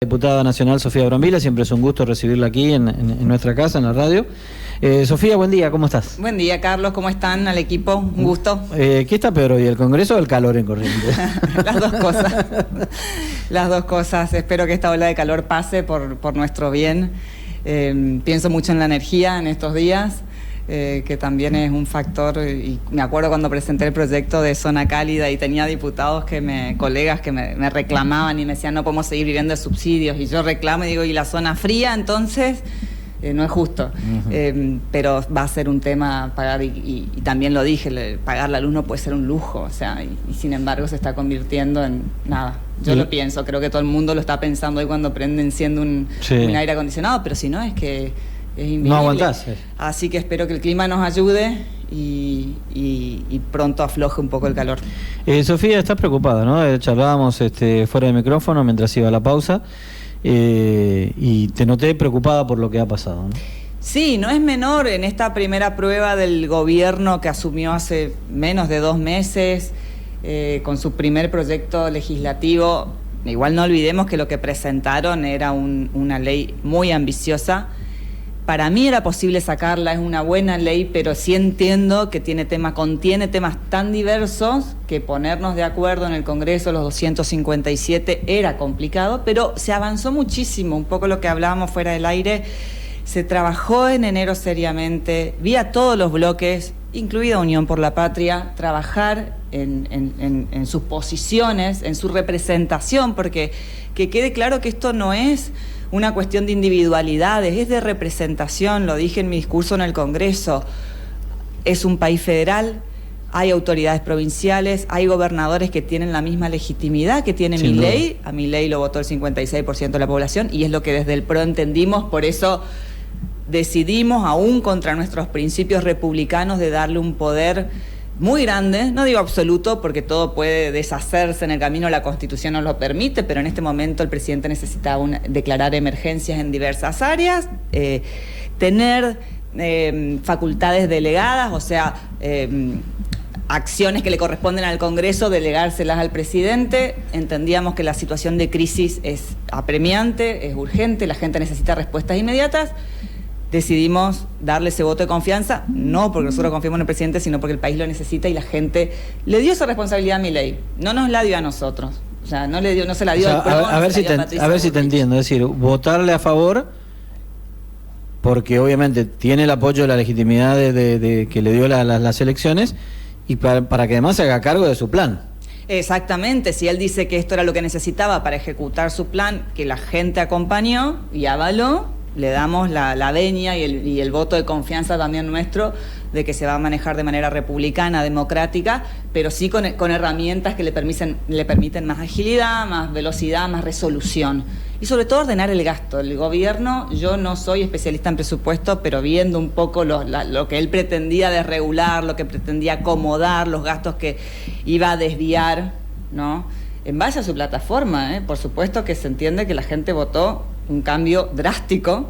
Diputada nacional Sofía Brambila, siempre es un gusto recibirla aquí en nuestra casa, en la radio. Sofía, buen día, ¿cómo estás? Buen día, Carlos, ¿cómo están al equipo? Un gusto. ¿Qué está peor hoy, el Congreso o el calor en Corrientes? Las dos cosas. Las dos cosas. Espero que esta ola de calor pase por nuestro bien. Pienso mucho en la energía en estos días, que también es un factor, y me acuerdo cuando presenté el proyecto de zona cálida y tenía diputados colegas que me reclamaban y me decían no podemos seguir viviendo de subsidios, y yo reclamo y digo, ¿y la zona fría entonces? No es justo. Pero va a ser un tema pagar, y también lo dije, pagar la luz no puede ser un lujo, o sea, y sin embargo se está convirtiendo en nada. Yo lo pienso, creo que todo el mundo lo está pensando hoy cuando enciende un aire acondicionado, pero si no es que es invivible. No aguantás. Así que espero que el clima nos ayude y pronto afloje un poco el calor. Sofía, estás preocupada, ¿no? Charlábamos fuera de micrófono mientras iba a la pausa y te noté preocupada por lo que ha pasado, ¿no? Sí, no es menor en esta primera prueba del gobierno que asumió hace menos de 2 meses con su primer proyecto legislativo. Igual no olvidemos que lo que presentaron era una ley muy ambiciosa. Para mí era posible sacarla, es una buena ley, pero sí entiendo que contiene temas tan diversos que ponernos de acuerdo en el Congreso, los 257, era complicado, pero se avanzó muchísimo, un poco lo que hablábamos fuera del aire. Se trabajó en enero seriamente, vi a todos los bloques, incluida Unión por la Patria, trabajar en sus posiciones, en su representación, porque que quede claro que esto no es una cuestión de individualidades, es de representación, lo dije en mi discurso en el Congreso. Es un país federal, hay autoridades provinciales, hay gobernadores que tienen la misma legitimidad que tiene Milei. A Milei lo votó el 56% de la población y es lo que desde el PRO entendimos, por eso decidimos, aún contra nuestros principios republicanos, de darle un poder muy grande, no digo absoluto porque todo puede deshacerse en el camino, la Constitución nos lo permite, pero en este momento el presidente necesitaba declarar emergencias en diversas áreas, tener facultades delegadas, o sea, acciones que le corresponden al Congreso, delegárselas al presidente. Entendíamos que la situación de crisis es apremiante, es urgente, la gente necesita respuestas inmediatas. Decidimos darle ese voto de confianza, no porque nosotros confiamos en el presidente, sino porque el país lo necesita y la gente le dio esa responsabilidad a Milei, no nos la dio a nosotros, o sea, no se la dio al PRO. A ver si te entiendo, es decir, votarle a favor porque obviamente tiene el apoyo de la legitimidad de que le dio las elecciones y para que además se haga cargo de su plan. Exactamente, si él dice que esto era lo que necesitaba para ejecutar su plan, que la gente acompañó y avaló, le damos la venia y el voto de confianza también nuestro de que se va a manejar de manera republicana, democrática, pero sí con herramientas que le permiten más agilidad, más velocidad, más resolución. Y sobre todo ordenar el gasto. El gobierno, yo no soy especialista en presupuesto, pero viendo un poco lo que él pretendía desregular, lo que pretendía acomodar, los gastos que iba a desviar, ¿no? En base a su plataforma, por supuesto que se entiende que la gente votó un cambio drástico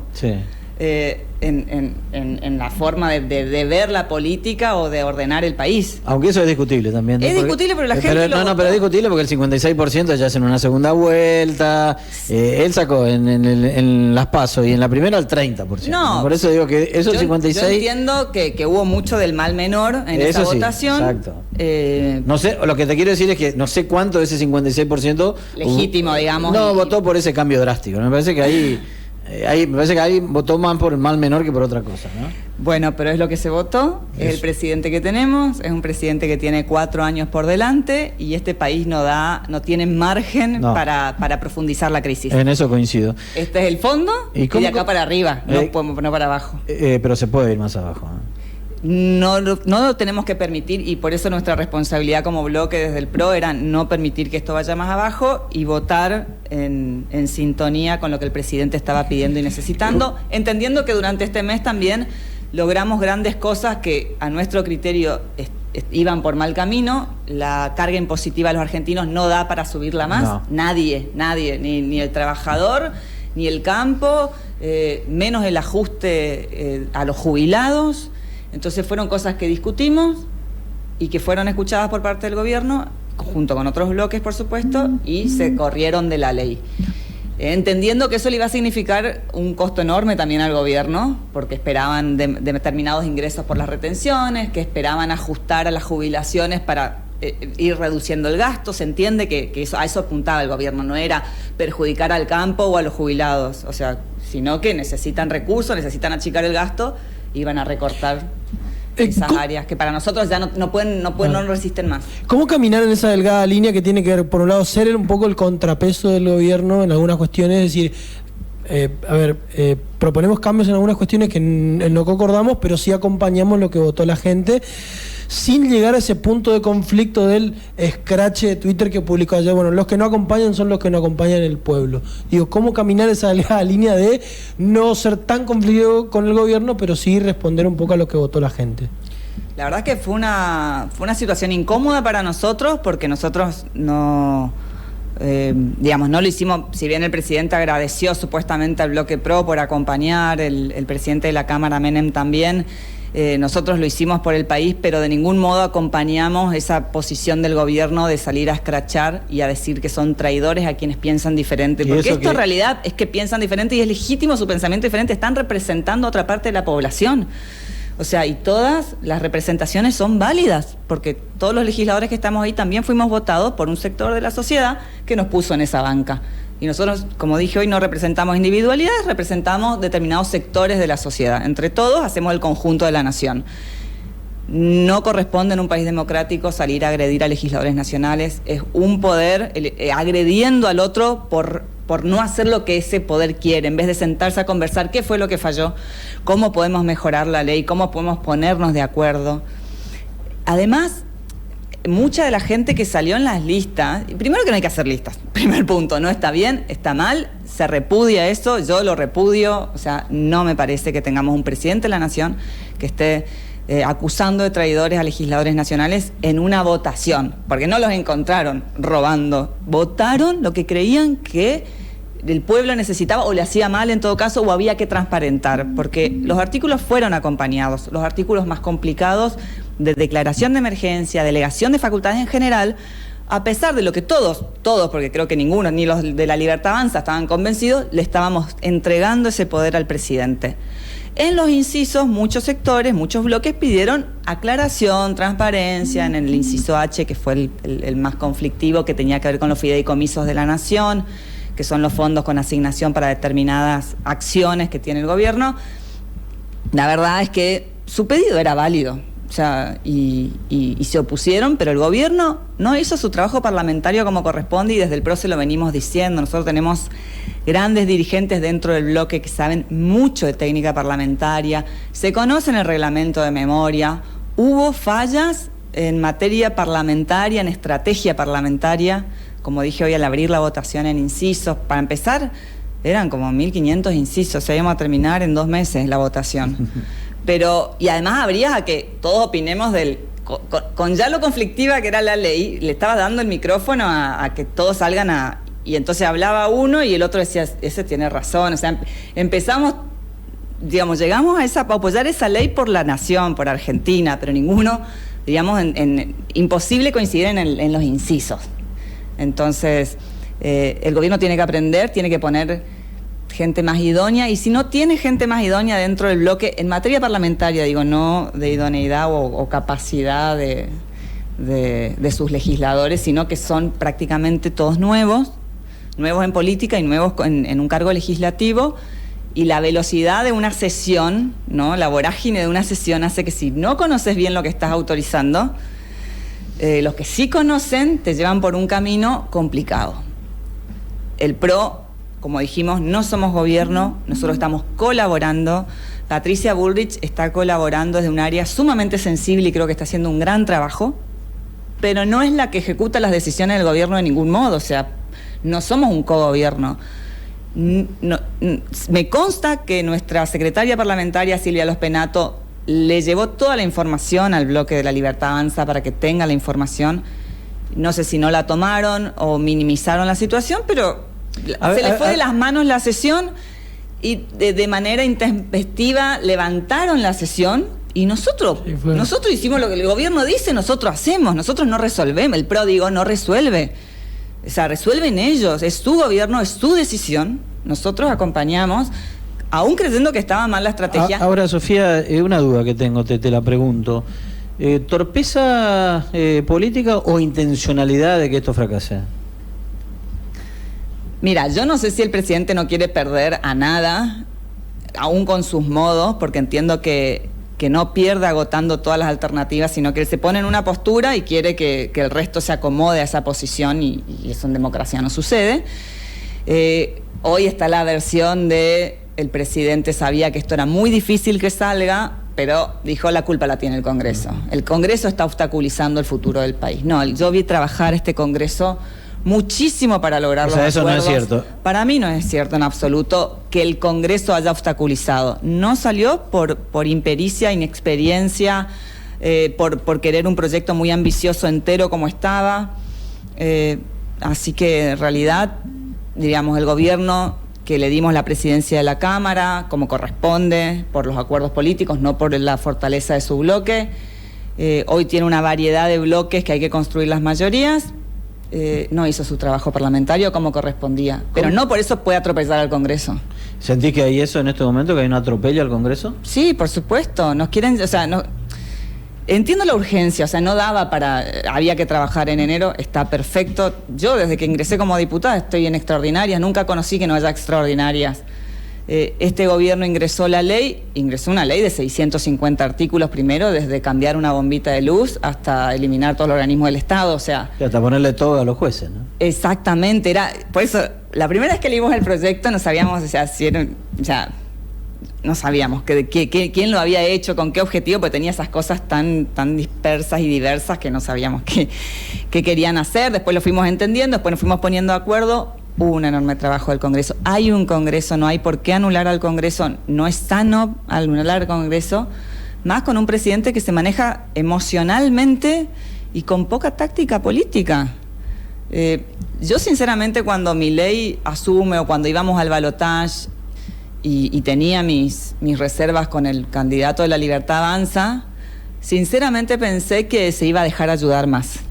en la forma de ver la política o de ordenar el país. Aunque eso es discutible también, ¿no? Es discutible, pero la gente pero es discutible porque el 56% ya hacen una segunda vuelta. Él sacó en las PASO y en la primera el 30%. No, por eso digo que eso el 56%... Yo entiendo que hubo mucho del mal menor en esa votación. Exacto. No sé, lo que te quiero decir es que no sé cuánto de ese 56% legítimo, digamos. No votó por ese cambio drástico. Me parece que ahí votó más por el mal menor que por otra cosa, ¿no? Bueno, pero es lo que se votó, es el presidente que tenemos, es un presidente que tiene 4 años por delante y este país no tiene margen para profundizar la crisis. En eso coincido. Este es el fondo y de acá para arriba, no podemos poner para abajo. Pero se puede ir más abajo, ¿no? No lo tenemos que permitir y por eso nuestra responsabilidad como bloque desde el PRO era no permitir que esto vaya más abajo y votar en sintonía con lo que el presidente estaba pidiendo y necesitando, entendiendo que durante este mes también logramos grandes cosas que a nuestro criterio iban por mal camino. La carga impositiva a los argentinos no da para subirla más, no. Nadie, ni el trabajador, ni el campo, menos el ajuste a los jubilados. Entonces fueron cosas que discutimos y que fueron escuchadas por parte del gobierno, junto con otros bloques, por supuesto, y se corrieron de la ley. entendiendo que eso le iba a significar un costo enorme también al gobierno, porque esperaban de determinados ingresos por las retenciones, que esperaban ajustar a las jubilaciones para ir reduciendo el gasto. Se entiende que a eso apuntaba el gobierno, no era perjudicar al campo o a los jubilados, o sea, sino que necesitan recursos, necesitan achicar el gasto, iban a recortar esas áreas que para nosotros ya no resisten más. ¿Cómo caminar en esa delgada línea que tiene que ver, por un lado, ser un poco el contrapeso del gobierno en algunas cuestiones? Es decir, proponemos cambios en algunas cuestiones que no concordamos, pero sí acompañamos lo que votó la gente, sin llegar a ese punto de conflicto del escrache de Twitter que publicó ayer. Bueno, los que no acompañan son los que no acompañan el pueblo. Digo, ¿cómo caminar esa delgada línea de no ser tan conflictivo con el gobierno, pero sí responder un poco a lo que votó la gente? La verdad es que fue una situación incómoda para nosotros, porque nosotros no lo hicimos, si bien el presidente agradeció supuestamente al Bloque Pro por acompañar, el presidente de la Cámara, Menem, también. Nosotros lo hicimos por el país, pero de ningún modo acompañamos esa posición del gobierno de salir a escrachar y a decir que son traidores a quienes piensan diferente. Porque esto en realidad es que piensan diferente y es legítimo su pensamiento diferente. Están representando a otra parte de la población. O sea, y todas las representaciones son válidas, porque todos los legisladores que estamos ahí también fuimos votados por un sector de la sociedad que nos puso en esa banca. Y nosotros, como dije hoy, no representamos individualidades, representamos determinados sectores de la sociedad. Entre todos hacemos el conjunto de la nación. No corresponde en un país democrático salir a agredir a legisladores nacionales. Es un poder agrediendo al otro por no hacer lo que ese poder quiere, en vez de sentarse a conversar qué fue lo que falló, cómo podemos mejorar la ley, cómo podemos ponernos de acuerdo. Además, mucha de la gente que salió en las listas, primero que no hay que hacer listas, primer punto, no está bien, está mal, se repudia eso, yo lo repudio, o sea, no me parece que tengamos un presidente de la nación que esté acusando de traidores a legisladores nacionales en una votación, porque no los encontraron robando, votaron lo que creían que el pueblo necesitaba o le hacía mal en todo caso o había que transparentar, porque los artículos fueron acompañados, los artículos más complicados de declaración de emergencia, delegación de facultades en general, a pesar de lo que todos, porque creo que ninguno, ni los de la Libertad Avanza estaban convencidos, le estábamos entregando ese poder al presidente. En los incisos, muchos sectores, muchos bloques pidieron aclaración, transparencia. En el inciso H, que fue el más conflictivo, que tenía que ver con los fideicomisos de la nación, que son los fondos con asignación para determinadas acciones que tiene el gobierno. La verdad es que su pedido era válido, o sea, y se opusieron, pero el gobierno no hizo su trabajo parlamentario como corresponde, y desde el PRO se lo venimos diciendo. Nosotros tenemos grandes dirigentes dentro del bloque que saben mucho de técnica parlamentaria, se conocen el reglamento de memoria. Hubo fallas en materia parlamentaria, en estrategia parlamentaria, como dije hoy al abrir la votación en incisos. Para empezar, eran como 1.500 incisos, se íbamos a terminar en 2 meses la votación. Pero, y además habría a que todos opinemos con ya lo conflictiva que era la ley, le estaba dando el micrófono a que todos salgan y entonces hablaba uno y el otro decía, ese tiene razón. O sea, empezamos, digamos, llegamos a apoyar esa ley por la nación, por Argentina, pero ninguno, digamos, imposible coincidir en los incisos. Entonces, el gobierno tiene que aprender, tiene que poner gente más idónea, y si no tiene gente más idónea dentro del bloque, en materia parlamentaria, digo, no de idoneidad o capacidad de sus legisladores, sino que son prácticamente todos nuevos en política y nuevos en un cargo legislativo, y la velocidad de una sesión, ¿no? La vorágine de una sesión hace que si no conoces bien lo que estás autorizando, los que sí conocen te llevan por un camino complicado. El PRO, como dijimos, no somos gobierno, nosotros estamos colaborando. Patricia Bullrich está colaborando desde un área sumamente sensible y creo que está haciendo un gran trabajo, pero no es la que ejecuta las decisiones del gobierno de ningún modo. O sea, no somos un cogobierno. Me consta que nuestra secretaria parlamentaria, Silvia Los Penato, le llevó toda la información al bloque de la Libertad Avanza para que tenga la información. No sé si no la tomaron o minimizaron la situación, pero se le fue de las manos la sesión y de manera intempestiva levantaron la sesión, y nosotros hicimos lo que el gobierno dice, nosotros hacemos, nosotros no resolvemos, el PRO, digo, no resuelve. O sea, resuelven ellos, es su gobierno, es su decisión. Nosotros acompañamos, aún creyendo que estaba mal la estrategia. Ahora, Sofía, una duda que tengo, te la pregunto. ¿Torpeza política o intencionalidad de que esto fracase? Mira, yo no sé si el presidente no quiere perder a nada, aún con sus modos, porque entiendo que no pierde agotando todas las alternativas, sino que él se pone en una postura y quiere que el resto se acomode a esa posición, y eso en democracia no sucede. Hoy está la versión de el presidente sabía que esto era muy difícil que salga, pero dijo la culpa la tiene el Congreso. El Congreso está obstaculizando el futuro del país. No, yo vi trabajar este Congreso muchísimo para lograr los acuerdos. Eso no es cierto. Para mí no es cierto en absoluto que el Congreso haya obstaculizado. No salió por impericia, inexperiencia, por querer un proyecto muy ambicioso entero como estaba. Así que en realidad, diríamos, el gobierno que le dimos la presidencia de la Cámara, como corresponde, por los acuerdos políticos, no por la fortaleza de su bloque. Hoy tiene una variedad de bloques que hay que construir las mayorías. No hizo su trabajo parlamentario como correspondía, pero no por eso puede atropellar al Congreso. ¿Sentís que hay eso en este momento, que hay un atropello al Congreso? Sí, por supuesto. Nos quieren, o sea, no, entiendo la urgencia, o sea, no daba para, había que trabajar en enero, está perfecto. Yo desde que ingresé como diputada estoy en extraordinarias, nunca conocí que no haya extraordinarias. Este gobierno ingresó una ley de 650 artículos primero, desde cambiar una bombita de luz hasta eliminar todos los organismos del Estado, o sea... Y hasta ponerle todo a los jueces, ¿no? Exactamente, por eso, la primera vez que leímos el proyecto no sabíamos, o sea, si era, o sea, no sabíamos quién lo había hecho, con qué objetivo, porque tenía esas cosas tan dispersas y diversas que no sabíamos qué querían hacer. Después lo fuimos entendiendo, después nos fuimos poniendo de acuerdo. Hubo un enorme trabajo del Congreso. Hay un Congreso, no hay por qué anular al Congreso. No es sano anular al Congreso, más con un presidente que se maneja emocionalmente y con poca táctica política. Yo sinceramente, cuando Milei asume o cuando íbamos al balotaje y tenía mis reservas con el candidato de La Libertad Avanza, sinceramente pensé que se iba a dejar ayudar más.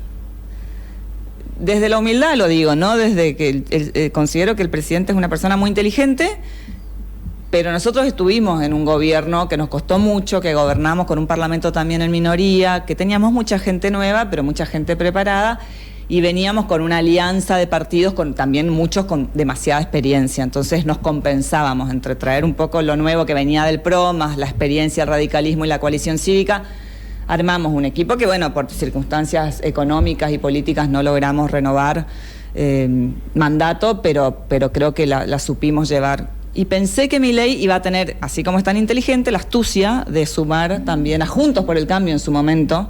Desde la humildad lo digo, ¿no? Desde que considero que el presidente es una persona muy inteligente, pero nosotros estuvimos en un gobierno que nos costó mucho, que gobernamos con un parlamento también en minoría, que teníamos mucha gente nueva, pero mucha gente preparada, y veníamos con una alianza de partidos, también muchos con demasiada experiencia. Entonces nos compensábamos entre traer un poco lo nuevo que venía del PRO, más la experiencia, el radicalismo y la coalición cívica. Armamos un equipo que, bueno, por circunstancias económicas y políticas no logramos renovar mandato, pero creo que la supimos llevar. Y pensé que Milei iba a tener, así como es tan inteligente, la astucia de sumar también a Juntos por el Cambio en su momento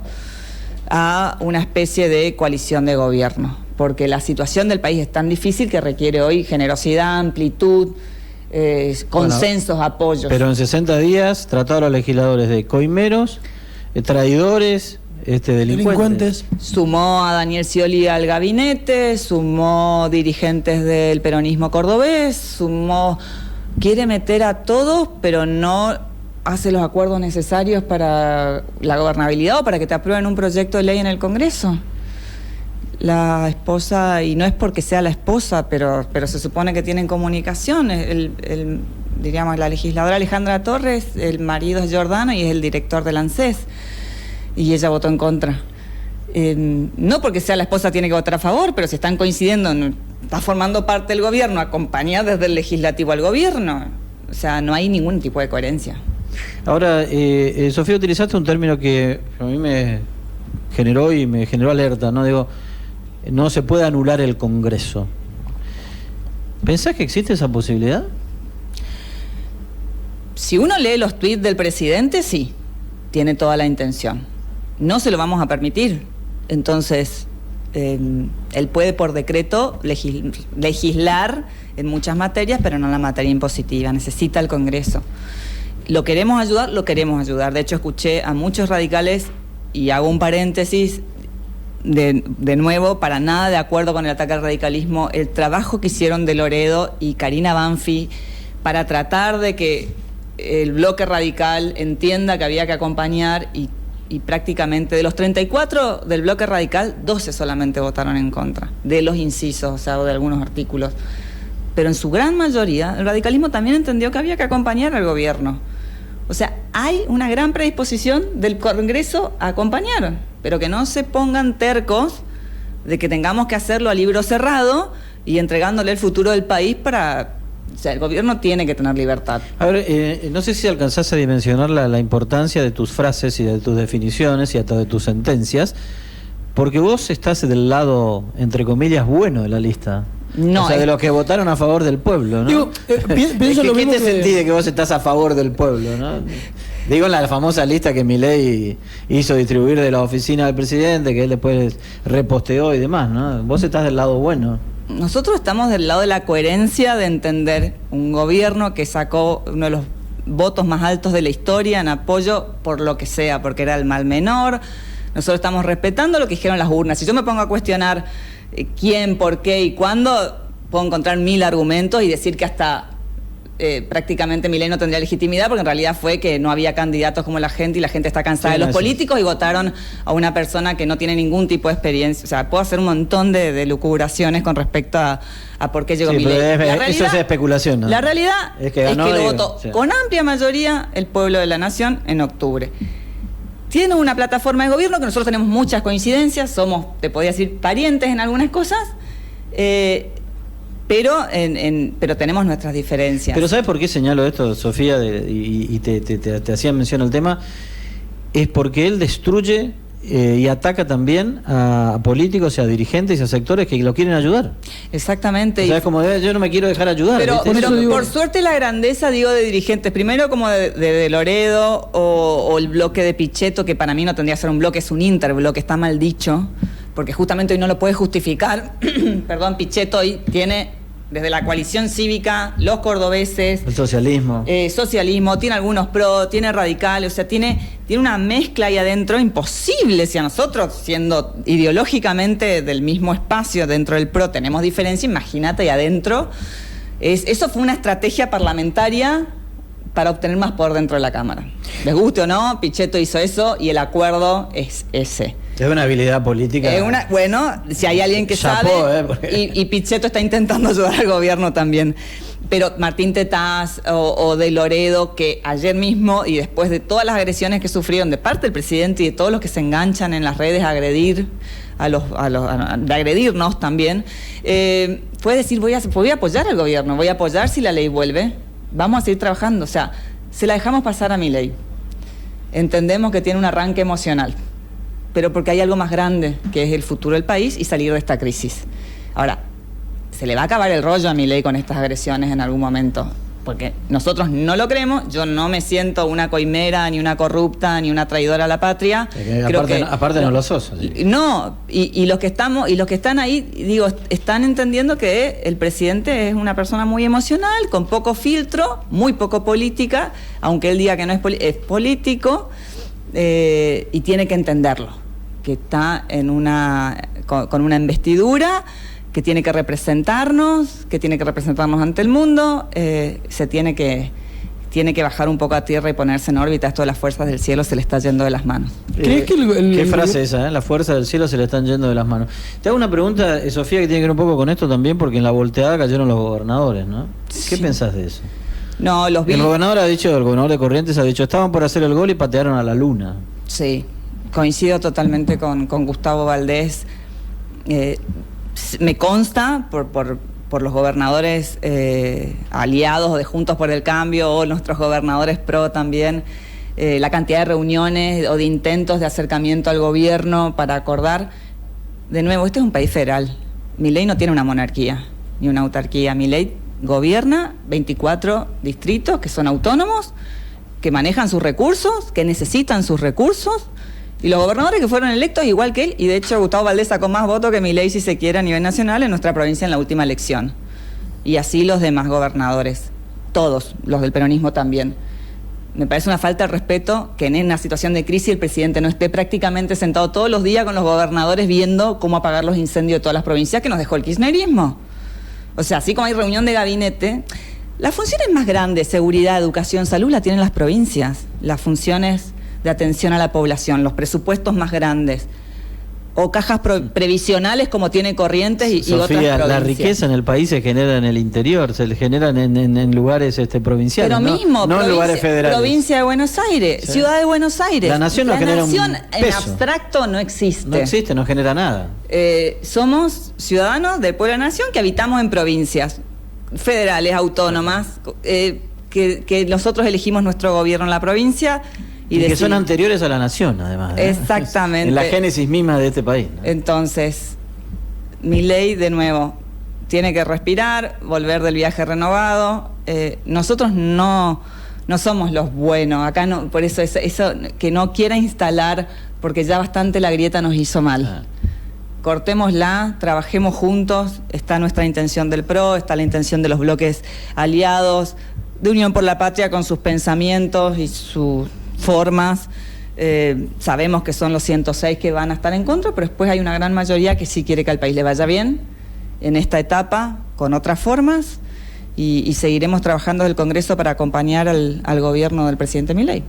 a una especie de coalición de gobierno, porque la situación del país es tan difícil que requiere hoy generosidad, amplitud, consensos, apoyos. Pero en 60 días trataron a los legisladores de coimeros, traidores, delincuentes. Sumó a Daniel Scioli al gabinete, sumó dirigentes del peronismo cordobés, quiere meter a todos, pero no hace los acuerdos necesarios para la gobernabilidad o para que te aprueben un proyecto de ley en el Congreso. La esposa, y no es porque sea la esposa, pero se supone que tienen comunicación, diríamos, la legisladora Alejandra Torres, el marido es Giordano y es el director del ANSES, y ella votó en contra. No porque sea la esposa tiene que votar a favor, pero si están coincidiendo, está formando parte del gobierno, acompañada desde el legislativo al gobierno. O sea, no hay ningún tipo de coherencia. Ahora, Sofía, utilizaste un término que a mí me generó alerta, ¿no? Digo, no se puede anular el Congreso. ¿Pensás que existe esa posibilidad? Si uno lee los tuits del presidente, sí, tiene toda la intención. No se lo vamos a permitir. Entonces, él puede por decreto legislar en muchas materias, pero no en la materia impositiva. Necesita el Congreso. ¿Lo queremos ayudar? Lo queremos ayudar. De hecho, escuché a muchos radicales, y hago un paréntesis, de nuevo, para nada de acuerdo con el ataque al radicalismo, el trabajo que hicieron de Loredo y Karina Banfi para tratar de que el bloque radical entienda que había que acompañar y y prácticamente de los 34 del bloque radical, 12 solamente votaron en contra de los incisos, o sea, de algunos artículos. Pero en su gran mayoría, el radicalismo también entendió que había que acompañar al gobierno. O sea, hay una gran predisposición del Congreso a acompañar, pero que no se pongan tercos de que tengamos que hacerlo a libro cerrado y entregándole el futuro del país para... O sea, el gobierno tiene que tener libertad. A ver, no sé si alcanzás a dimensionar la importancia de tus frases y de tus definiciones y hasta de tus sentencias, porque vos estás del lado, entre comillas, bueno de la lista. No, o sea, de los que votaron a favor del pueblo, ¿no? Digo, pienso lo mismo ¿Qué te sentís de que vos estás a favor del pueblo, no? Digo, en la famosa lista que Milei hizo distribuir de la oficina del presidente, que él después reposteó y demás, ¿no? Vos estás del lado bueno. Nosotros estamos del lado de la coherencia de entender un gobierno que sacó uno de los votos más altos de la historia en apoyo por lo que sea, porque era el mal menor. Nosotros estamos respetando lo que dijeron las urnas. Si yo me pongo a cuestionar quién, por qué y cuándo, puedo encontrar 1000 argumentos y decir que hasta prácticamente Milei no tendría legitimidad, porque en realidad fue que no había candidatos como la gente y la gente está cansada de los políticos y votaron a una persona que no tiene ningún tipo de experiencia. O sea, puedo hacer un montón de lucubraciones con respecto a por qué llegó Milei. Eso es especulación, ¿no? La realidad es que lo votó con amplia mayoría el pueblo de la nación en octubre. Tiene una plataforma de gobierno que nosotros tenemos muchas coincidencias, somos, te podría decir, parientes en algunas cosas, pero tenemos nuestras diferencias. Pero ¿sabes por qué señalo esto, Sofía? Y te hacía mención al tema. Es porque él destruye y ataca también a políticos y a dirigentes y a sectores que lo quieren ayudar. Exactamente. O sea, es como yo no me quiero dejar ayudar. Pero por suerte la grandeza, digo, de dirigentes, primero como de Loredo o el bloque de Pichetto, que para mí no tendría que ser un bloque, es un interbloque, está mal dicho, porque justamente hoy no lo puede justificar. Perdón, Pichetto hoy tiene... Desde la coalición cívica, los cordobeses... El socialismo. Socialismo, tiene algunos pro, tiene radicales, o sea, tiene una mezcla ahí adentro imposible. Si a nosotros, siendo ideológicamente del mismo espacio dentro del pro, tenemos diferencia, imagínate ahí adentro. Eso fue una estrategia parlamentaria para obtener más poder dentro de la Cámara. Les guste o no, Pichetto hizo eso y el acuerdo es ese. Es una habilidad política. Bueno, si hay alguien que sabe, y Pichetto está intentando ayudar al gobierno también. Pero Martín Tetaz o de Loredo, que ayer mismo y después de todas las agresiones que sufrieron de parte del presidente y de todos los que se enganchan en las redes a agredir, de agredirnos también, fue decir, voy a apoyar al gobierno, voy a apoyar si la ley vuelve, vamos a seguir trabajando. O sea, se la dejamos pasar a Milei. Entendemos que tiene un arranque emocional, pero porque hay algo más grande, que es el futuro del país y salir de esta crisis. Ahora, se le va a acabar el rollo a Milei con estas agresiones en algún momento, porque nosotros no lo creemos. Yo no me siento una coimera, ni una corrupta, ni una traidora a la patria. Aparte no lo sos. ¿Sí? No, y los que están ahí, digo, están entendiendo que el presidente es una persona muy emocional, con poco filtro, muy poco política, aunque él diga que no es político. Y tiene que entenderlo, que está con una investidura, que tiene que representarnos ante el mundo, se tiene que bajar un poco a tierra y ponerse en órbita. Esto de las fuerzas del cielo se le está yendo de las manos. ¿Crees que qué frase esa, las fuerzas del cielo se le están yendo de las manos? Te hago una pregunta, Sofía, que tiene que ver un poco con esto también, porque en la volteada cayeron los gobernadores, ¿no? ¿Qué pensás de eso? No, el gobernador de Corrientes ha dicho, estaban por hacer el gol y patearon a la luna. Sí, coincido totalmente con Gustavo Valdés. Me consta por los gobernadores aliados de Juntos por el Cambio o nuestros gobernadores pro también, la cantidad de reuniones o de intentos de acercamiento al gobierno para acordar. De nuevo, este es un país federal. Milei no tiene una monarquía ni una autarquía. Milei gobierna 24 distritos que son autónomos, que manejan sus recursos, que necesitan sus recursos, y los gobernadores que fueron electos igual que él, y de hecho Gustavo Valdés sacó más votos que Milei, si se quiere, a nivel nacional en nuestra provincia en la última elección. Y así los demás gobernadores, todos, los del peronismo también. Me parece una falta de respeto que en una situación de crisis el presidente no esté prácticamente sentado todos los días con los gobernadores viendo cómo apagar los incendios de todas las provincias que nos dejó el kirchnerismo. O sea, así como hay reunión de gabinete, las funciones más grandes, seguridad, educación, salud, la tienen las provincias. Las funciones de atención a la población, los presupuestos más grandes, o cajas previsionales como tiene Corrientes y otras provincias. La riqueza en el país se genera en el interior, se genera en lugares provinciales, pero mismo, no en lugares federales. Provincia de Buenos Aires, sí. Ciudad de Buenos Aires. La nación no genera un peso. En abstracto no existe. No existe, no genera nada. Somos ciudadanos del pueblo de la nación que habitamos en provincias federales, autónomas, que nosotros elegimos nuestro gobierno en la provincia. Y que son anteriores a la nación, además. Exactamente. En la génesis misma de este país, ¿no? Entonces, Milei, de nuevo, tiene que respirar, volver del viaje renovado. Nosotros no somos los buenos. Acá no, por eso que no quiera instalar, porque ya bastante la grieta nos hizo mal. Cortémosla, trabajemos juntos. Está nuestra intención del PRO, está la intención de los bloques aliados, de Unión por la Patria con sus pensamientos y sus formas. Sabemos que son los 106 que van a estar en contra, pero después hay una gran mayoría que sí quiere que al país le vaya bien en esta etapa, con otras formas, y seguiremos trabajando desde el Congreso para acompañar al gobierno del presidente Milei.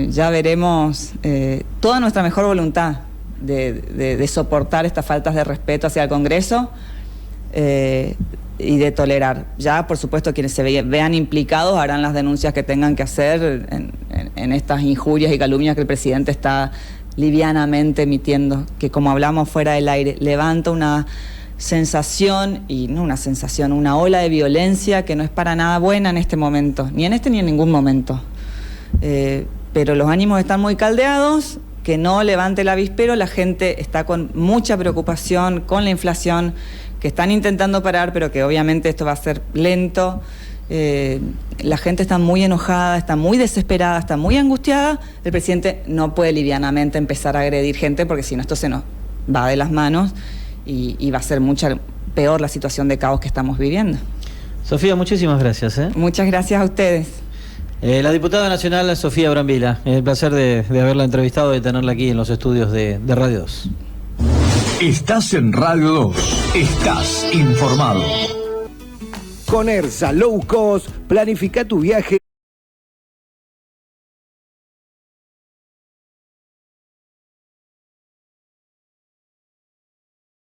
Ya veremos toda nuestra mejor voluntad de soportar estas faltas de respeto hacia el Congreso y de tolerar. Ya, por supuesto, quienes se vean implicados harán las denuncias que tengan que hacer en estas injurias y calumnias que el presidente está livianamente emitiendo, que, como hablamos fuera del aire, levanta una sensación, y no una sensación, una ola de violencia que no es para nada buena en este momento, ni en este ni en ningún momento. Pero los ánimos están muy caldeados, que no levante el avispero, la gente está con mucha preocupación con la inflación, que están intentando parar, pero que obviamente esto va a ser lento. La gente está muy enojada, está muy desesperada, está muy angustiada. El presidente no puede livianamente empezar a agredir gente, porque si no esto se nos va de las manos y va a ser mucha peor la situación de caos que estamos viviendo. Sofía, muchísimas gracias. Muchas gracias a ustedes. La diputada nacional Sofía Brambila, el placer de haberla entrevistado y de tenerla aquí en los estudios de Radio 2. Estás en Radio 2, estás informado. Con ERSA Low Cost, planifica tu viaje.